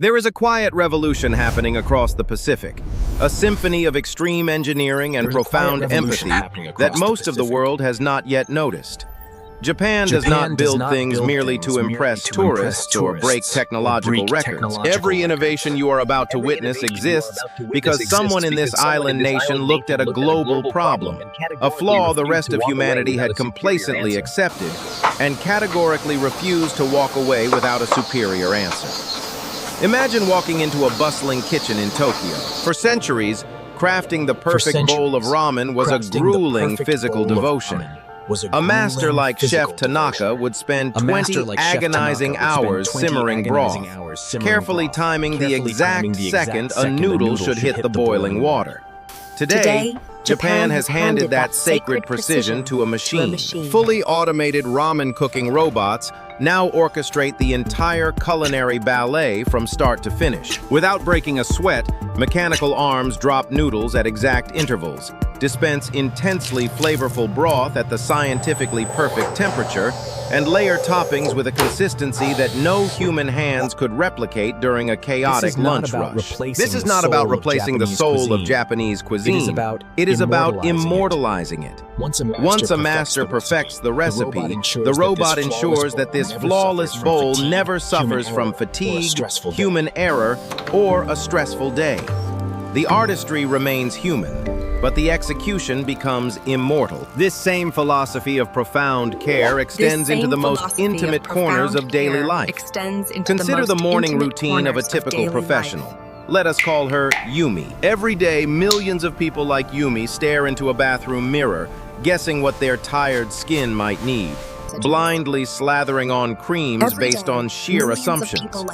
There is a quiet revolution happening across the Pacific, a symphony of extreme engineering and profound empathy that most of the world has not yet noticed. Japan does not build things merely to impress tourists or break technological records. Every innovation you are about to witness exists because someone in this island nation looked at a global problem, a flaw the rest of humanity had complacently accepted, and categorically refused to walk away without a superior answer. Imagine walking into a bustling kitchen in Tokyo. For centuries, crafting the perfect bowl of ramen was a grueling physical devotion. A master like Chef Tanaka would spend 20 agonizing hours simmering broth, carefully timing the exact second a noodle should hit the boiling water. Today, Japan has handed that sacred precision to a machine. Fully automated ramen cooking robots now orchestrate the entire culinary ballet from start to finish. Without breaking a sweat, mechanical arms drop noodles at exact intervals, dispense intensely flavorful broth at the scientifically perfect temperature, and layer toppings with a consistency that no human hands could replicate during a chaotic lunch rush. This is not about replacing the soul of Japanese cuisine. It is about immortalizing it. Once a master perfects the recipe, the robot ensures that this flawless bowl never suffers from fatigue, human error, or a stressful day. The artistry remains human, but the execution becomes immortal. This same philosophy of profound care extends into the most intimate corners of daily life. Consider the morning routine of a typical professional. Let us call her Yumi. Every day, millions of people like Yumi stare into a bathroom mirror, guessing what their tired skin might need, blindly slathering on creams based on sheer assumptions.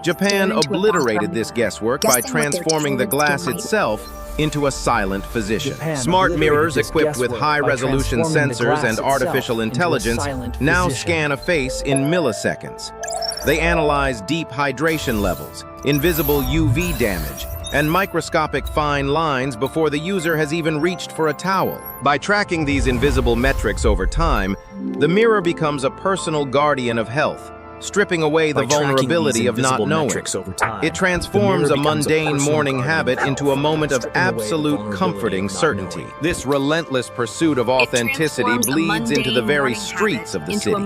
Japan obliterated this guesswork by transforming the glass itself into a silent physician. Smart mirrors equipped with high-resolution sensors and artificial intelligence now scan a face in milliseconds. They analyze deep hydration levels, invisible UV damage, and microscopic fine lines before the user has even reached for a towel. By tracking these invisible metrics over time, the mirror becomes a personal guardian of health, stripping away the vulnerability of not knowing. It transforms a mundane morning habit into a moment of absolute comforting certainty. This relentless pursuit of authenticity bleeds into the very streets of the city.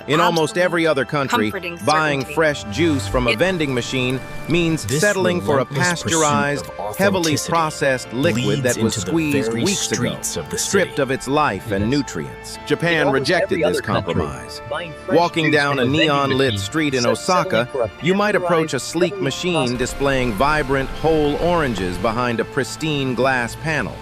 In almost every other country, buying fresh juice from a vending machine means settling for a pasteurized, heavily processed liquid that was squeezed weeks ago, stripped of its life and nutrients. Japan rejected this compromise. Walking down a neon-lit street in Osaka, you might approach a sleek machine displaying vibrant whole oranges behind a pristine glass panel.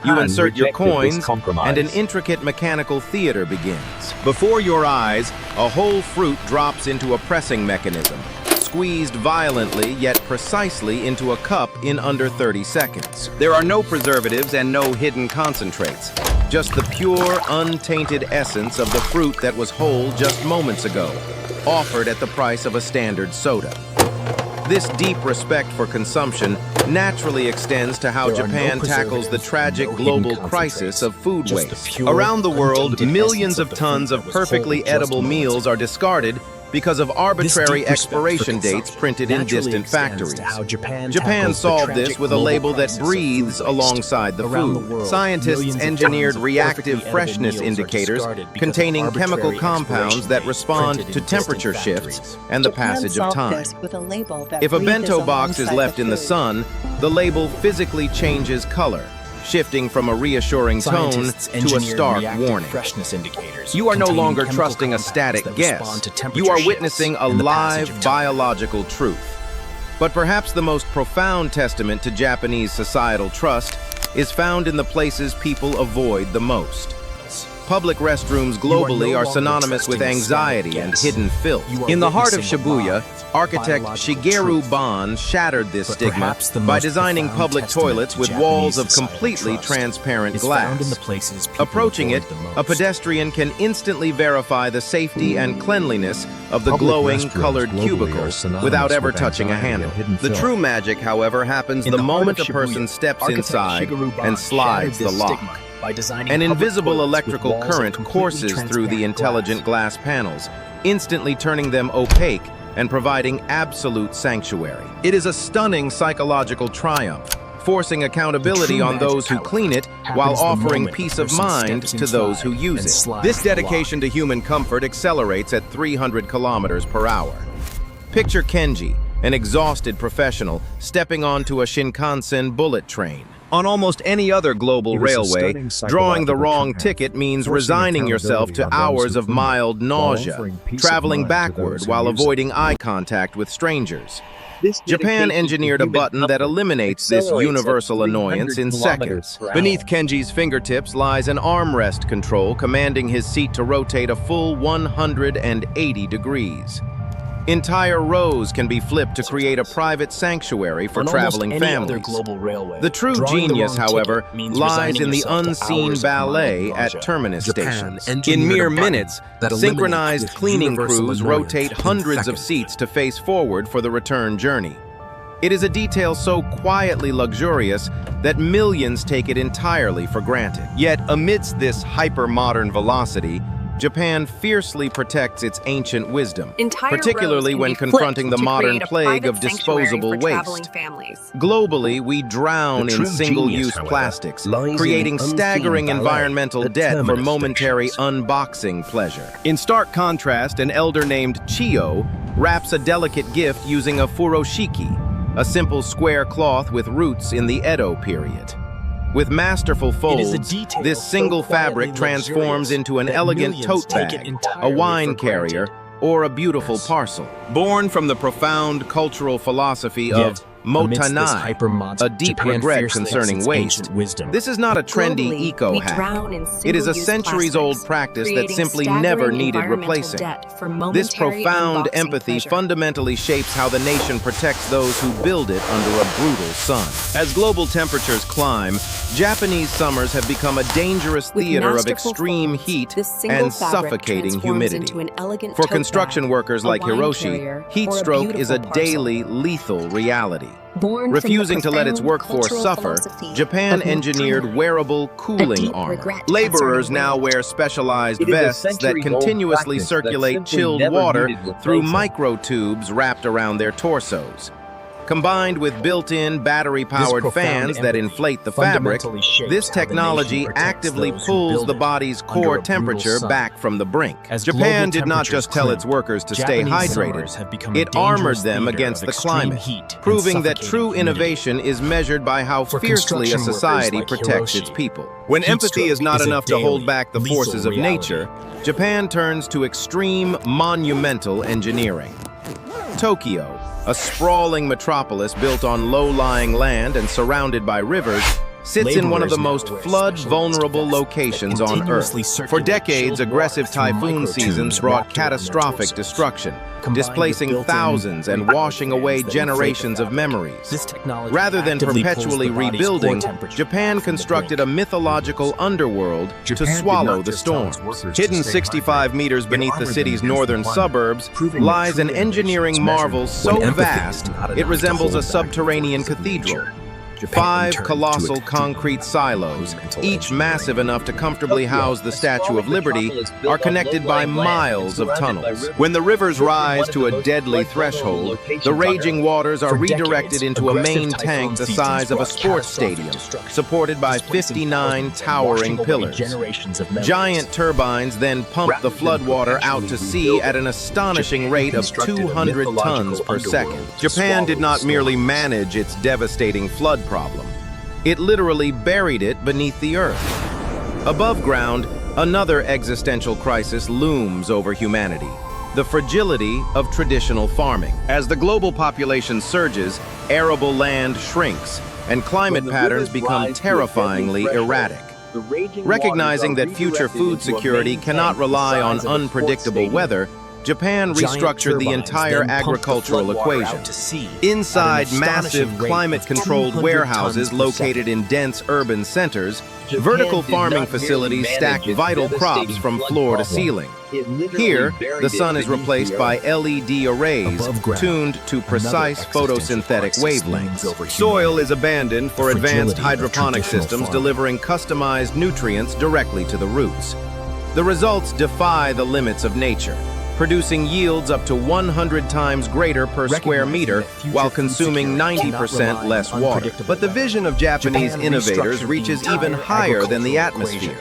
You insert your coins, and an intricate mechanical theater begins. Before your eyes, a whole fruit drops into a pressing mechanism, squeezed violently yet precisely into a cup in under 30 seconds. There are no preservatives and no hidden concentrates, just the pure, untainted essence of the fruit that was whole just moments ago, offered at the price of a standard soda. This deep respect for consumption naturally extends to how Japan tackles the tragic global crisis of food waste. Around the world, millions of tons of perfectly edible meals are discarded because of arbitrary expiration dates printed in distant factories. Japan solved this with a label that breathes alongside the food. Scientists engineered reactive freshness indicators containing chemical compounds that respond to temperature shifts and the passage of time. If a bento box is left in the sun, the label physically changes color, shifting from a reassuring tone to a stark warning. You are no longer trusting a static guess. You are witnessing a live biological truth. But perhaps the most profound testament to Japanese societal trust is found in the places people avoid the most. Public restrooms globally are synonymous with anxiety and hidden filth. In the heart of Shibuya, architect Shigeru Ban shattered this stigma by designing public toilets with walls of completely transparent glass. Approaching it, a pedestrian can instantly verify the safety and cleanliness of the glowing, colored cubicle without ever touching a handle. The true magic, however, happens the moment a person steps inside and slides the lock. An invisible electrical current courses through the intelligent glass panels, instantly turning them opaque and providing absolute sanctuary. It is a stunning psychological triumph, forcing accountability on those who clean it while offering peace of mind to those who use it. This dedication to human comfort accelerates at 300 kilometers per hour. Picture Kenji, an exhausted professional, stepping onto a Shinkansen bullet train. On almost any other global railway, drawing the wrong ticket means resigning yourself to hours of mild nausea, traveling backward while avoiding eye contact with strangers. Japan engineered a button that eliminates this universal annoyance in seconds. Beneath Kenji's fingertips lies an armrest control commanding his seat to rotate a full 180 degrees. Entire rows can be flipped to create a private sanctuary for traveling families. The true genius, however, lies in the unseen ballet at terminus stations. In mere minutes, synchronized cleaning crews rotate hundreds of seats to face forward for the return journey. It is a detail so quietly luxurious that millions take it entirely for granted. Yet, amidst this hyper-modern velocity, Japan fiercely protects its ancient wisdom, particularly when confronting the modern plague of disposable waste. Globally, we drown in single-use plastics, creating staggering environmental debt for momentary unboxing pleasure. In stark contrast, an elder named Chiyo wraps a delicate gift using a furoshiki, a simple square cloth with roots in the Edo period. With masterful folds, this single fabric transforms into an elegant tote bag, a wine carrier, or a beautiful parcel. Born from the profound cultural philosophy of motanai, a deep regret concerning waste, this is not a trendy eco-hack. It is a centuries-old practice that simply never needed replacing. This profound empathy fundamentally shapes how the nation protects those who build it under a brutal sun. As global temperatures climb, Japanese summers have become a dangerous theater of extreme heat and suffocating humidity. For construction workers like Hiroshi, heat stroke is a daily, lethal reality. Refusing to let its workforce suffer, Japan engineered wearable cooling armor. Laborers now wear specialized vests that continuously circulate chilled water through microtubes wrapped around their torsos. Combined with built-in battery-powered fans that inflate the fabric, this technology actively pulls the body's core temperature back from the brink. Japan did not just tell its workers to stay hydrated, it armored them against the climate, proving that true innovation is measured by how fiercely a society protects its people. When empathy is not enough to hold back the forces of nature, Japan turns to extreme, monumental engineering. Tokyo, a sprawling metropolis built on low-lying land and surrounded by rivers, sits in one of the most flood-vulnerable locations on Earth. For decades, aggressive typhoon seasons brought catastrophic destruction, displacing thousands and washing away generations of memories. Rather than perpetually rebuilding, Japan constructed a mythological underworld to swallow the storms. Hidden 65 meters beneath the city's northern suburbs lies an engineering marvel so vast it resembles a subterranean cathedral. 5 colossal concrete silos, each massive enough to comfortably house the Statue of Liberty, are connected by miles of tunnels. When the rivers rise to a deadly threshold, the raging waters are redirected into a main tank the size of a sports stadium, supported by 59 towering pillars. Giant turbines then pump the floodwater out to sea at an astonishing rate of 200 tons per second. Japan did not merely manage its devastating flood problem. It literally buried it beneath the earth. Above ground, another existential crisis looms over humanity: the fragility of traditional farming. As the global population surges, arable land shrinks, and climate patterns become terrifyingly erratic. Recognizing that future food security cannot rely on unpredictable weather, Japan restructured the entire agricultural equation. Inside massive climate-controlled warehouses located in dense urban centers, vertical farming facilities stack vital crops from floor to ceiling. Here, the sun is replaced by LED arrays tuned to precise photosynthetic wavelengths. Soil is abandoned for advanced hydroponic systems delivering customized nutrients directly to the roots. The results defy the limits of nature: producing yields up to 100 times greater per square meter while consuming 90% less water. But the vision of Japanese innovators reaches even higher than the atmosphere.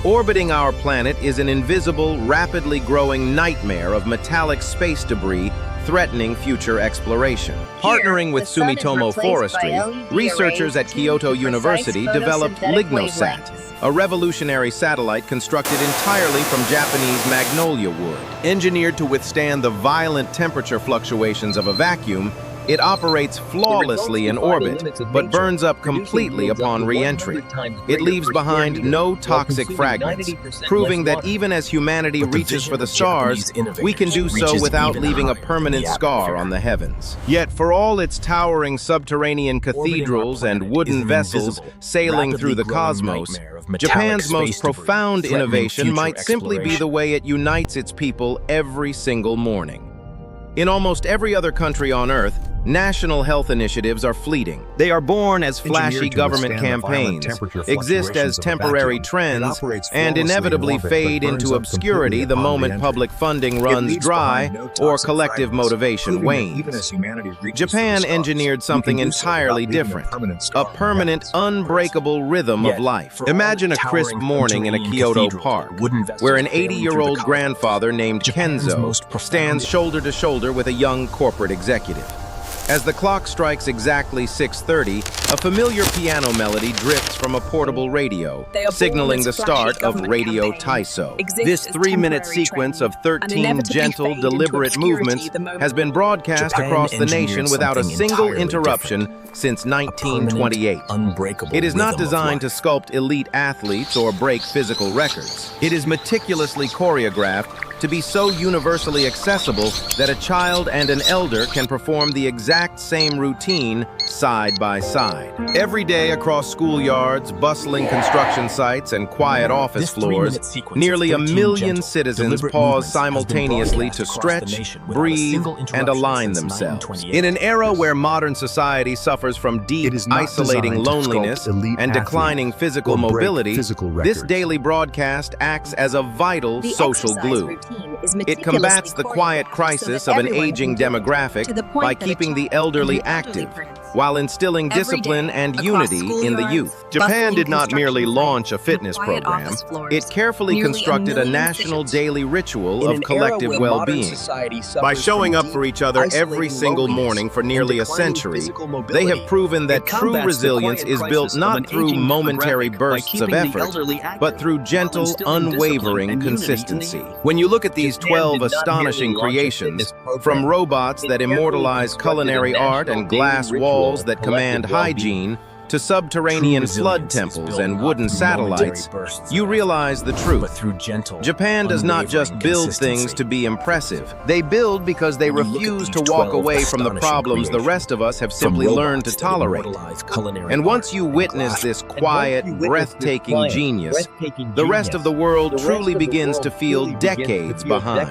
Orbiting our planet is an invisible, rapidly growing nightmare of metallic space debris threatening future exploration. Partnering with Sumitomo Forestry, researchers at Kyoto University developed Lignosat, a revolutionary satellite constructed entirely from Japanese magnolia wood. Engineered to withstand the violent temperature fluctuations of a vacuum, it operates flawlessly in orbit, but burns up completely upon re-entry. It leaves behind no toxic fragments, proving that even as humanity reaches for the stars, we can do so without leaving a permanent scar on the heavens. Yet for all its towering subterranean cathedrals and wooden vessels sailing through the cosmos, Japan's most profound innovation might simply be the way it unites its people every single morning. In almost every other country on Earth, national health initiatives are fleeting. They are born as flashy government campaigns, exist as temporary trends, and inevitably fade into obscurity the moment public funding runs dry or collective motivation wanes. Japan engineered something entirely different, a permanent, unbreakable rhythm of life. Imagine a crisp morning in a Kyoto park, where an 80-year-old grandfather named Kenzo stands shoulder to shoulder with a young corporate executive. As the clock strikes exactly 6:30, a familiar piano melody drifts from a portable radio, signaling the start of Radio Taiso. This 3-minute sequence of 13 gentle, deliberate movements has been broadcast across the nation without a single interruption since 1928. It is not designed to sculpt elite athletes or break physical records. It is meticulously choreographed to be so universally accessible that a child and an elder can perform the exact same routine side by side. Every day across schoolyards, bustling construction sites, and quiet office floors, nearly 1 million citizens pause simultaneously to stretch, breathe, and align themselves. In an era where modern society suffers from deep, isolating loneliness and declining physical mobility, this daily broadcast acts as a vital social glue. It combats the quiet crisis of an aging demographic by keeping the elderly active, while instilling discipline and unity in the youth. Japan did not merely launch a fitness program, it carefully constructed a national daily ritual of collective well-being. By showing up for each other every single morning for nearly a century, they have proven that true resilience is built not through momentary bursts of effort, but through gentle, unwavering consistency. When you look at these 12 astonishing creations, from robots that immortalize culinary art and glass walls that command hygiene, to subterranean flood temples and wooden satellites, you realize the truth. Japan does not just build things to be impressive. They build because they refuse to walk away from the problems the rest of us have simply learned to tolerate. And once you witness this quiet, breathtaking genius, the rest of the world truly begins to feel decades behind.